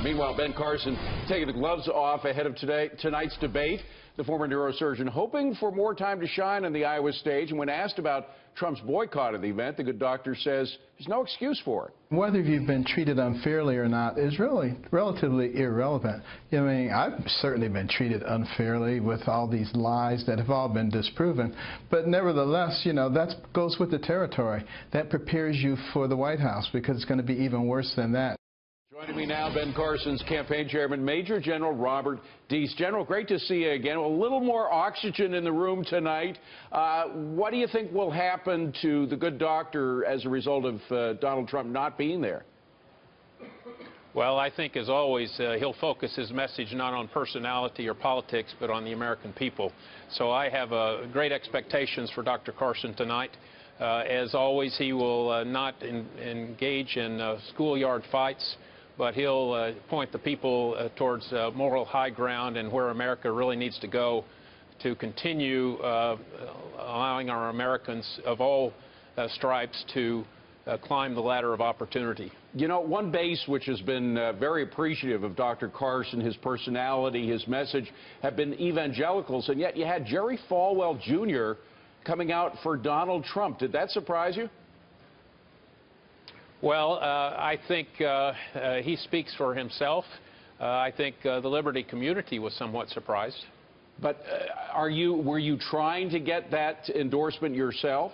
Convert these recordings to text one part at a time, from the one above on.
Meanwhile, Ben Carson taking the gloves off ahead of tonight's debate. The former neurosurgeon hoping for more time to shine on the Iowa stage. And when asked about Trump's boycott of the event, the good doctor says there's no excuse for it. Whether you've been treated unfairly or not is really relatively irrelevant. I mean, I've certainly been treated unfairly with all these lies that have all been disproven. But nevertheless, you know, that goes with the territory. That prepares you for the White House because it's going to be even worse than that. Joining me now, Ben Carson's campaign chairman, Major General Robert Dees. General, great to see you again. A little more oxygen in the room tonight. What do you think will happen to the good doctor as a result of Donald Trump not being there? Well, I think, as always, he'll focus his message not on personality or politics, but on the American people. So I have great expectations for Dr. Carson tonight. As always, he will not engage in schoolyard fights, but he'll point the people towards moral high ground and where America really needs to go to continue allowing our Americans of all stripes to climb the ladder of opportunity. You know, one base which has been very appreciative of Dr. Carson, his personality, his message, have been evangelicals, and yet you had Jerry Falwell, Jr. coming out for Donald Trump. Did that surprise you? Well, I think he speaks for himself. I think the Liberty community was somewhat surprised. But were you trying to get that endorsement yourself?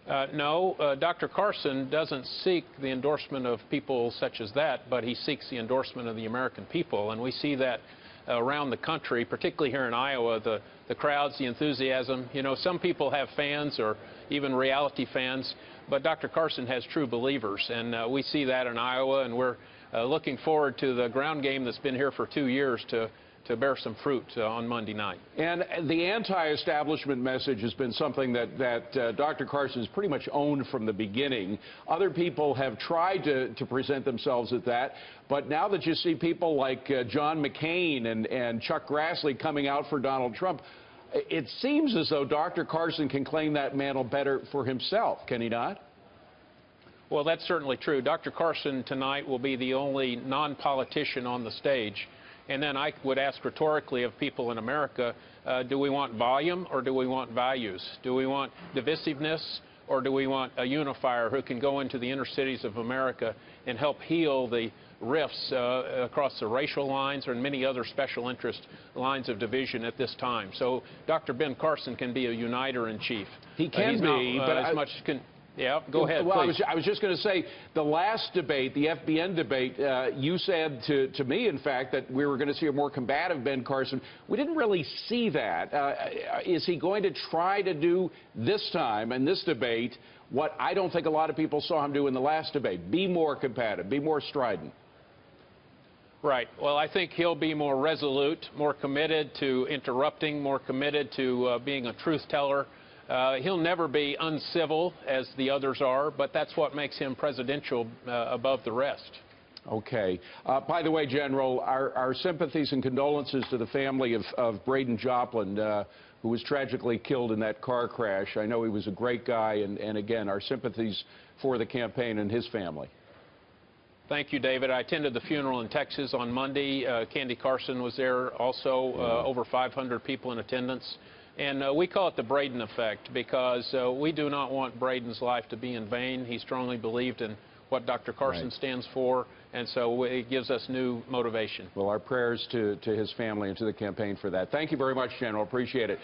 No, Dr. Carson doesn't seek the endorsement of people such as that, but he seeks the endorsement of the American people. And we see that around the country, particularly here in Iowa, the crowds, the enthusiasm. You know, some people have fans or even reality fans, but Dr. Carson has true believers, and we see that in Iowa, and we're looking forward to the ground game that's been here for 2 years to bear some fruit on Monday night. And the anti-establishment message has been something that Dr. Carson has pretty much owned from the beginning. Other people have tried to present themselves as that, but now that you see people like John McCain and Chuck Grassley coming out for Donald Trump, it seems as though Dr. Carson can claim that mantle better for himself, can he not? Well, that's certainly true. Dr. Carson tonight will be the only non-politician on the stage. And then I would ask rhetorically of people in America, do we want volume or do we want values? Do we want divisiveness or do we want a unifier who can go into the inner cities of America and help heal the rifts across the racial lines or many other special interest lines of division at this time? So Dr. Ben Carson can be a uniter in chief. He can be, but as much can. Yeah, go ahead, well, please. I was just going to say, the last debate, the FBN debate, you said to me, in fact, that we were going to see a more combative Ben Carson. We didn't really see that. Is he going to try to do this time, in this debate, what I don't think a lot of people saw him do in the last debate? Be more combative, be more strident. Right. Well, I think he'll be more resolute, more committed to interrupting, more committed to being a truth teller. He'll never be uncivil as the others are, but that's what makes him presidential above the rest. Okay. By the way, General, our sympathies and condolences to the family of Braden Joplin, who was tragically killed in that car crash. I know he was a great guy, and again, our sympathies for the campaign and his family. Thank you, David. I attended the funeral in Texas on Monday. Candy Carson was there also, over 500 people in attendance. And we call it the Braden effect because we do not want Braden's life to be in vain. He strongly believed in what Dr. Carson stands for, and so it gives us new motivation. Well, our prayers to his family and to the campaign for that. Thank you very much, General. Appreciate it.